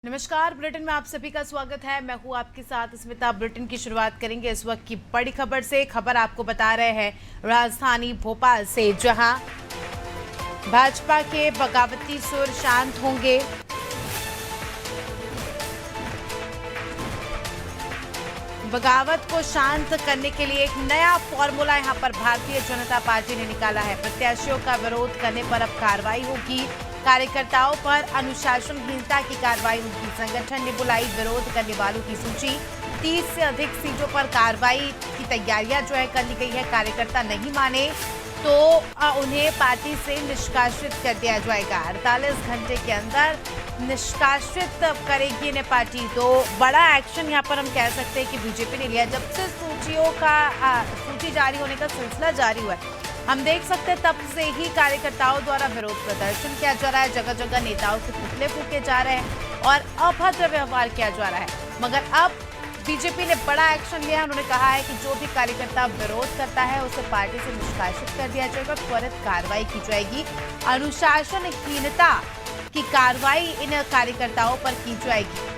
नमस्कार। बुलेटिन में आप सभी का स्वागत है। मैं हूं आपके साथ स्मिता। बुलेटिन की शुरुआत करेंगे इस वक्त की बड़ी खबर से। खबर आपको बता रहे हैं राजधानी भोपाल से, जहां भाजपा के बगावती सुर शांत होंगे। बगावत को शांत करने के लिए एक नया फॉर्मूला यहां पर भारतीय जनता पार्टी ने निकाला है। प्रत्याशियों का विरोध करने पर अब कार्रवाई होगी। कार्यकर्ताओं पर अनुशासनहीनता की कार्रवाई होगी। संगठन ने बुलाई विरोध करने वालों की सूची। 30 से अधिक सीटों पर कार्रवाई की तैयारियां जो है कर ली गई है। कार्यकर्ता नहीं माने तो उन्हें पार्टी से निष्कासित कर दिया जाएगा। 48 घंटे के अंदर निष्कासित करेगी इन्हें पार्टी। तो बड़ा एक्शन यहाँ पर हम कह सकते हैं कि बीजेपी ने लिया। जब से सूची जारी होने का सिलसिला जारी हुआ है, हम देख सकते हैं तब से ही कार्यकर्ताओं द्वारा विरोध प्रदर्शन किया जा रहा है। जगह जगह नेताओं के पुतले फूके जा रहे हैं और अभद्र व्यवहार किया जा रहा है। मगर अब बीजेपी ने बड़ा एक्शन लिया। उन्होंने कहा है कि जो भी कार्यकर्ता विरोध करता है उसे पार्टी से निष्कासित कर दिया जाएगा, त्वरित कार्रवाई की जाएगी। अनुशासनहीनता की कार्रवाई इन कार्यकर्ताओं पर की जाएगी।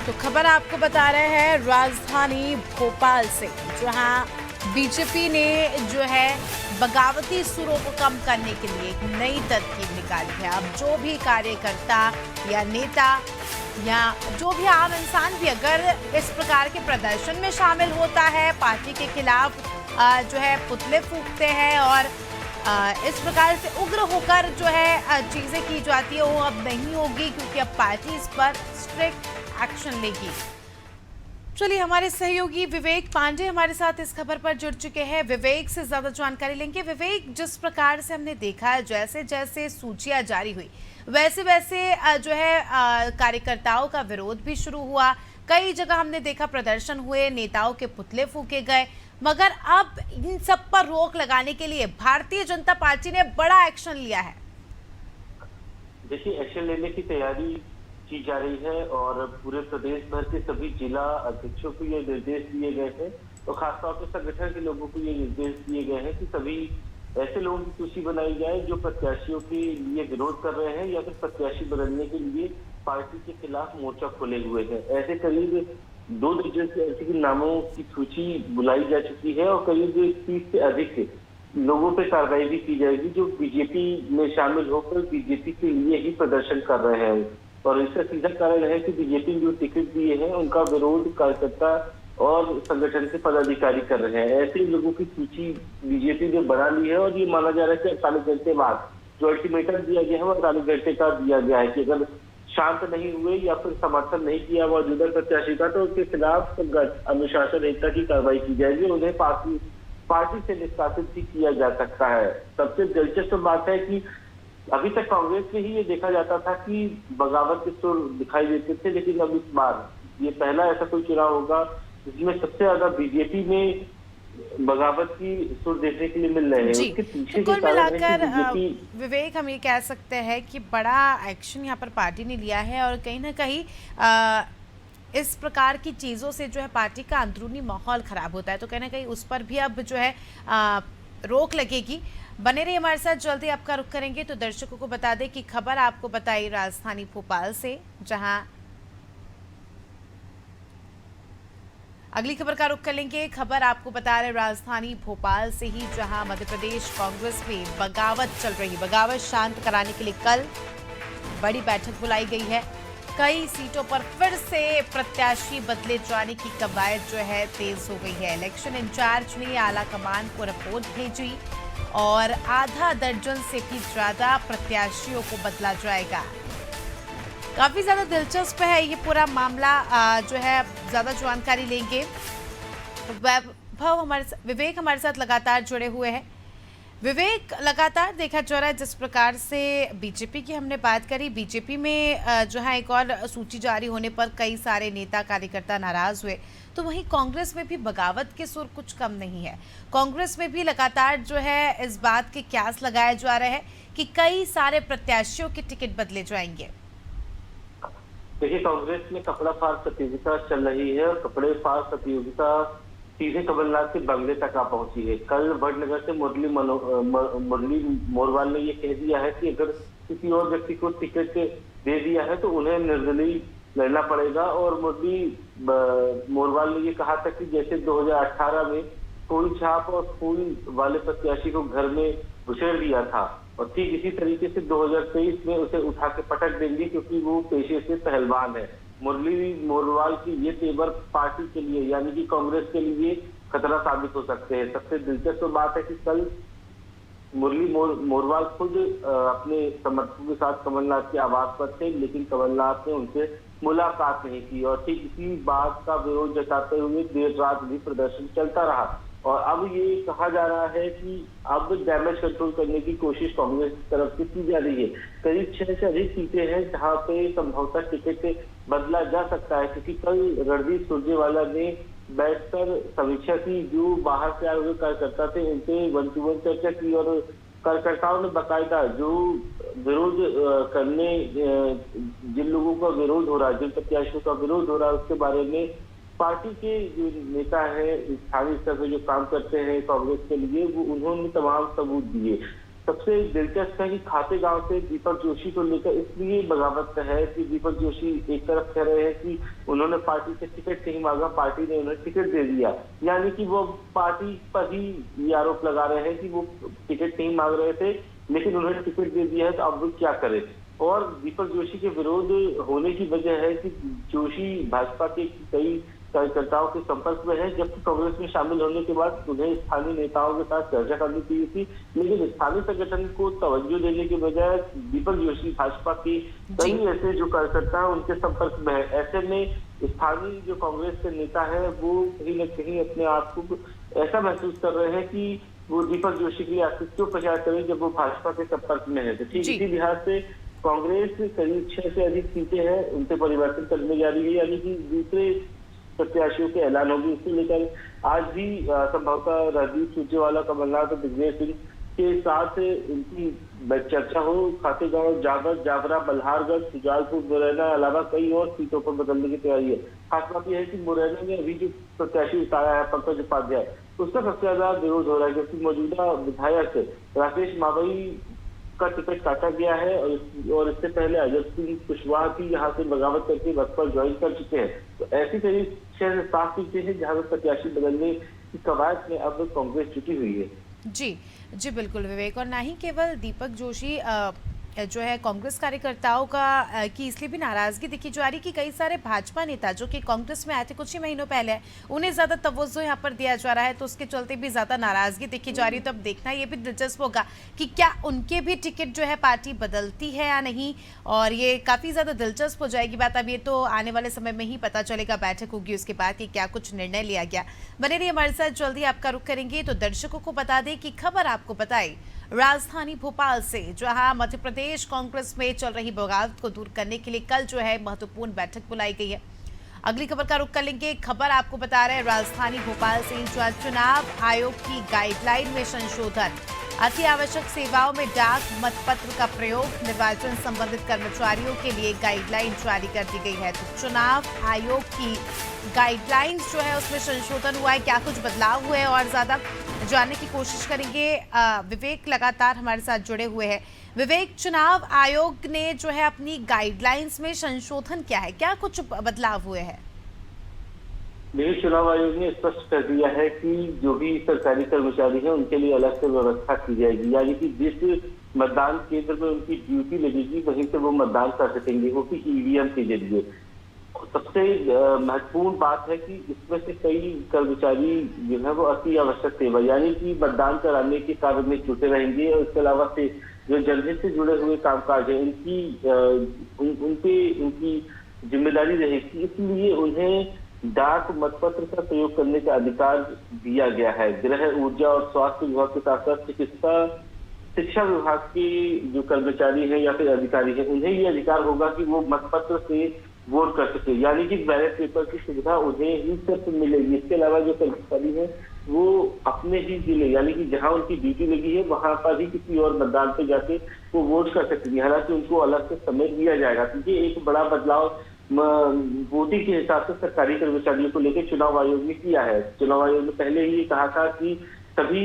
तो खबर आपको बता रहे हैं राजधानी भोपाल से, जहां बीजेपी ने जो है बगावती सुरों को कम करने के लिए एक नई तरकीब निकाली है। अब जो भी कार्यकर्ता या नेता या जो भी आम इंसान भी अगर इस प्रकार के प्रदर्शन में शामिल होता है, पार्टी के खिलाफ जो है पुतले फूकते हैं और इस प्रकार से उग्र होकर जो है चीजें की जाती है, वो अब नहीं होगी, क्योंकि अब पार्टी इस पर स्ट्रिक्ट एक्शन लेगी। चलिए, हमारे सहयोगी विवेक पांडे हमारे साथ इस खबर पर जुड़ चुके हैं। विवेक से ज्यादा जानकारी लेंगे। विवेक, जिस प्रकार से हमने देखा है, जैसे जैसे सूचियां जारी हुई वैसे वैसे जो है कार्यकर्ताओं का विरोध भी शुरू हुआ। कई जगह हमने देखा प्रदर्शन हुए, नेताओं के पुतले फूके गए। मगर अब इन सब पर रोक लगाने के लिए भारतीय जनता पार्टी ने बड़ा एक्शन लिया है। देखिए, एक्शन लेने की तैयारी की जा रही है और पूरे प्रदेश भर के सभी जिला अध्यक्षों को ये निर्देश दिए गए हैं और खासतौर पर संगठन के लोगों को ये निर्देश दिए गए हैं कि सभी ऐसे लोगों की सूची बनाई जाए जो प्रत्याशियों के लिए विरोध कर रहे हैं या फिर प्रत्याशी बदलने के लिए पार्टी के खिलाफ मोर्चा खोले हुए हैं। ऐसे करीब 2 दर्जन से अधिक नामों की सूची बुलाई जा चुकी है और करीब 30 से अधिक लोगों पर कार्रवाई भी की जाएगी जो बीजेपी में शामिल होकर बीजेपी के लिए ही प्रदर्शन कर रहे हैं। और इसका सीधा कारण है कि बीजेपी ने जो टिकट दिए हैं उनका विरोध कार्यकर्ता और संगठन के पदाधिकारी कर रहे हैं। ऐसे लोगों की सूची बीजेपी ने बढ़ा ली है और ये माना जा रहा है कि 48 घंटे बाद जो अल्टीमेटम दिया गया है वो 48 घंटे का दिया गया है कि अगर शांत नहीं हुए या फिर समर्थन नहीं किया मौजूदा प्रत्याशी का तो उसके खिलाफ अनुशासनहीनता की कार्रवाई की जाएगी। उन्हें पार्टी से निष्कासित भी किया जा सकता है। सबसे दिलचस्प बात है कि अभी तक कांग्रेस में ही ये देखा जाता था कि बगावत के सुर दिखाई देते थे, लेकिन अब इस बार ये पहला ऐसा कोई चुनाव होगा जिसमें सबसे ज्यादा बीजेपी में बगावत की सुर देखने के लिए मिल रहे हैं। उसके पीछे कुल मिलाकर विवेक, हम ये कह सकते हैं कि बड़ा एक्शन यहाँ पर पार्टी ने लिया है और कहीं ना कहीं इस प्रकार की चीजों से जो है पार्टी का अंदरूनी माहौल खराब होता है, तो कहीं ना कहीं उस पर भी अब जो है रोक लगेगी। बने रहिए हमारे साथ, जल्दी आपका रुख करेंगे। तो दर्शकों को बता दें कि खबर आपको बताई राजधानी भोपाल से, जहां अगली खबर का रुख करेंगे। खबर आपको बता रहे राजधानी भोपाल से ही, जहां मध्य प्रदेश कांग्रेस में बगावत चल रही। बगावत शांत कराने के लिए कल बड़ी बैठक बुलाई गई है। कई सीटों पर फिर से प्रत्याशी बदले जाने की कवायद जो है तेज हो गई है। इलेक्शन इंचार्ज ने आला कमान को रिपोर्ट भेजी और आधा दर्जन से भी ज्यादा प्रत्याशियों को बदला जाएगा। काफी ज्यादा दिलचस्प है ये पूरा मामला जो है। ज्यादा जानकारी लेंगे। विवेक हमारे साथ लगातार जुड़े हुए हैं। विवेक, लगातार देखा जा रहा है जिस प्रकार से बीजेपी की हमने बात करी, बीजेपी में जो है एक और सूची जारी होने पर कई सारे नेता कार्यकर्ता नाराज हुए, तो वहीं कांग्रेस में भी बगावत के सुर कुछ कम नहीं है। कांग्रेस में भी लगातार जो है इस बात के क्यास लगाया जा रहा है कि कई सारे प्रत्याशियों के टिकट बदले जाएंगे। देखिए, कांग्रेस में कपड़ा फाड़ प्रतियोगिता चल रही है और कपड़े फाड़ प्रतियोगिता सीधे कमलनाथ के बंगले तक आ पहुंची है। कल वडनगर से मुरली मोरवाल ने ये कह दिया है कि अगर किसी और व्यक्ति को टिकट दे दिया है तो उन्हें निर्दलीय लड़ना पड़ेगा। और मुरली मोरवाल ने ये कहा था कि जैसे 2018 में फूल छाप और फूल वाले प्रत्याशी को घर में घुसेड़ दिया था, और ठीक इसी तरीके से 2023 में उसे उठा के पटक देंगे, क्योंकि वो पेशे से पहलवान है। मुरली मोरवाल की ये तेवर पार्टी के लिए यानी कि कांग्रेस के लिए खतरा साबित हो सकते हैं। सबसे दिलचस्प बात है कि कल मुरली मोरवाल खुद अपने समर्थकों के साथ कमलनाथ के आवास पर थे, लेकिन कमलनाथ ने उनसे मुलाकात नहीं की, और ठीक इसी बात का विरोध जताते हुए देर रात भी प्रदर्शन चलता रहा। और अब ये कहा जा रहा है कि अब डैमेज कंट्रोल करने की कोशिश कांग्रेस की तरफ से की जा रही है। करीब 6 से अधिक सीटें हैं जहां पे संभवतः टिकट बदला जा सकता है, क्योंकि कल रणदीप सुरजेवाला ने बैठकर समीक्षा की। जो बाहर से आए हुए कार्यकर्ता थे उनसे 1-to-1 चर्चा की, और कार्यकर्ताओं ने बाकायदा जो विरोध करने जिन लोगों का विरोध हो रहा है, जिन प्रत्याशियों का विरोध हो रहा है, उसके बारे में पार्टी के जो नेता है स्थानीय स्तर पर जो काम करते हैं कांग्रेस के लिए, वो उन्होंने तमाम सबूत दिए। सबसे दिलचस्प है कि खाते गांव से दीपक जोशी को लेकर इसलिए बगावत है कि दीपक जोशी एक तरफ कह रहे हैं कि उन्होंने पार्टी से टिकट नहीं मांगा, पार्टी ने उन्हें टिकट दे दिया, यानी कि वो पार्टी पर ही ये आरोप लगा रहे हैं कि वो टिकट नहीं मांग रहे थे लेकिन उन्होंने टिकट दे दिया है, तो अब वो क्या करें। और दीपक जोशी के विरोध होने की वजह है कि जोशी भाजपा के कई कार्यकर्ताओं के संपर्क में है, जबकि कांग्रेस में शामिल होने के बाद उन्हें स्थानीय नेताओं के साथ चर्चा करनी चाहिए थी, लेकिन स्थानीय संगठन को तवज्जो देने के बजाय दीपक जोशी भाजपा के कई ऐसे जो कार्यकर्ता हैं उनके संपर्क में है। ऐसे में स्थानीय जो कांग्रेस के नेता है वो कहीं न कहीं अपने आप को ऐसा महसूस कर रहे हैं कि वो दीपक जोशी के लिए आखिर क्यों प्रचार करें जब वो भाजपा के संपर्क में है। तो ठीक इसी लिहाज से कांग्रेस करीब 6 से अधिक सीटें हैं उनसे परिवर्तन करने जा रही है, यानी कि दूसरे प्रत्याशियों के ऐलान होगी। इसको लेकर आज भी संभवतः रणदीप सुरजेवाला, कमलनाथ और दिग्विजय सिंह के साथ इनकी चर्चा हो। खातेगांव, जागर, जावरा, बल्हारगढ़, सुजालपुर, मुरैना अलावा कई और सीटों पर बदलने की तैयारी है। खास बात यह है कि मुरैना में अभी जो प्रत्याशी उतारा है पंकज उपाध्याय, उसका सबसे ज्यादा विरोध हो रहा है, क्योंकि मौजूदा विधायक राकेश मावई का टिकट काटा गया है, और इससे पहले अजय सिंह कुशवाहा भी यहाँ से बगावत करके बसपा ज्वाइन कर चुके हैं। तो ऐसी करीब 6 से 7 सीटें हैं जहाँ पर प्रत्याशी बदलने की कवायद में अब कांग्रेस जुटी हुई है। जी बिल्कुल विवेक, और ना ही केवल दीपक जोशी जो है कांग्रेस कार्यकर्ताओं का की इसलिए भी नाराजगी दिखी जा रही कि कई सारे भाजपा नेता जो कि कांग्रेस में आए थे कुछ ही महीनों पहले, उन्हें ज्यादा तवज्जो यहाँ पर दिया जा रहा है, तो उसके चलते भी ज्यादा नाराजगी दिखी जा रही है। तो अब देखना ये भी दिलचस्प होगा कि क्या उनके भी टिकट जो है पार्टी बदलती है या नहीं, और ये काफी ज्यादा दिलचस्प हो जाएगी बात। अब ये तो आने वाले समय में ही पता चलेगा, बैठक होगी उसके बाद कि क्या कुछ निर्णय लिया गया। बने रहिए हमारे साथ, जल्दी आपका रुख करेंगे। तो दर्शकों को बता दें कि खबर आपको बताई राजधानी भोपाल से, जहां मध्य प्रदेश कांग्रेस में चल रही बगावत को दूर करने के लिए कल जो है महत्वपूर्ण बैठक बुलाई गई है। अगली खबर का रुख कर लेंगे। खबर आपको बता रहे हैं राजधानी भोपाल से, जहां चुनाव आयोग की गाइडलाइन में संशोधन, अति आवश्यक सेवाओं में डाक मतपत्र का प्रयोग, निर्वाचन संबंधित कर्मचारियों के लिए गाइडलाइन जारी कर दी गई है। तो चुनाव आयोग की गाइडलाइंस जो है उसमें संशोधन हुआ है, क्या कुछ बदलाव हुए हैं और ज्यादा जानने की कोशिश करेंगे। विवेक लगातार हमारे साथ जुड़े हुए हैं। विवेक, चुनाव आयोग ने जो है अपनी गाइडलाइंस में संशोधन किया है, क्या कुछ बदलाव हुए हैं? देखिए, चुनाव आयोग ने स्पष्ट कर दिया है कि जो भी सरकारी कर्मचारी हैं उनके लिए अलग से व्यवस्था की जाएगी, यानी कि जिस मतदान केंद्र में उनकी ड्यूटी लगेगी वहीं से वो मतदान कर सकेंगे, वो भी ईवीएम के जरिए। सबसे महत्वपूर्ण बात है कि इसमें से कई कर्मचारी जो है वो अति आवश्यक सेवा यानी कि मतदान कराने के कार्य में जुटे रहेंगे, और इसके अलावा से जो जनहित से जुड़े हुए कामकाज है उनकी जिम्मेदारी रहेगी। इसलिए उन्हें डाक मतपत्र का प्रयोग करने का अधिकार दिया गया है। गृह, ऊर्जा और स्वास्थ्य विभाग के साथ साथ चिकित्सा, शिक्षा विभाग के जो कर्मचारी हैं या फिर अधिकारी हैं, उन्हें ये अधिकार होगा कि वो मतपत्र से वोट कर सके, यानी कि बैलेट पेपर की सुविधा उन्हें ही सिर्फ मिलेगी। इसके अलावा जो कर्मचारी है वो अपने ही जिले यानी कि जहां उनकी ड्यूटी लगी है वहां पर ही किसी और मतदान पे जाके वो वोट कर सकेंगे। हालांकि उनको अलग से समय दिया जाएगा, क्योंकि एक बड़ा बदलाव वोटिंग के हिसाब से सरकारी कर्मचारियों को लेकर चुनाव आयोग ने किया है। चुनाव आयोग ने पहले ही कहा था कि सभी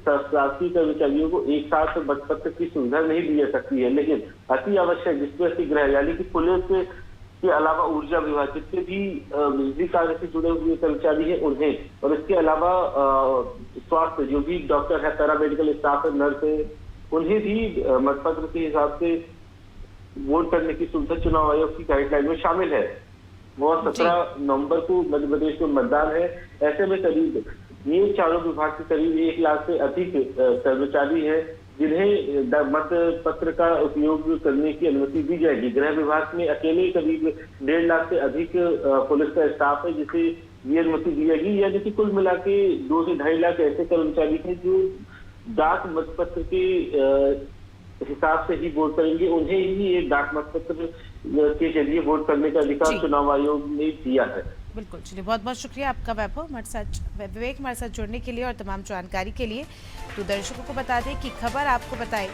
शासकीय कर्मचारियों को एक साथ मतपत्र की सुविधा नहीं दी जा सकती है, लेकिन अति आवश्यक जिसमें अति गृह यानी कि पुलिस के अलावा ऊर्जा विभाग जितने भी बिजली कार्य से जुड़े हुए कर्मचारी हैं उन्हें, और इसके अलावा स्वास्थ्य जो भी डॉक्टर है, पैरामेडिकल स्टाफ है, नर्स है, उन्हें भी मतपत्र के हिसाब से वोट करने की सुविधा चुनाव आयोग की गाइडलाइन में शामिल है। वो 17 नवंबर को मध्य प्रदेश में मतदान है। ऐसे में करीब ये चारों विभाग के करीब 1 लाख से अधिक कर्मचारी हैं जिन्हें मत पत्र का उपयोग करने की अनुमति दी जाएगी। गृह विभाग में अकेले करीब 1.5 लाख से अधिक पुलिस का स्टाफ है जिसे ये अनुमति दी जाएगी, यानी कि कुल मिला के 2 से 2.5 लाख ऐसे कर्मचारी हैं जो डाक मतपत्र के हिसाब से ही वोट करेंगे। उन्हें ही एक डाक मतपत्र के जरिए वोट करने का अधिकार चुनाव आयोग ने दिया है। बिल्कुल, चलिए बहुत बहुत शुक्रिया आपका विवेक हमारे साथ जुड़ने के लिए और तमाम जानकारी के लिए। तो दर्शकों को बता दें कि खबर आपको बताई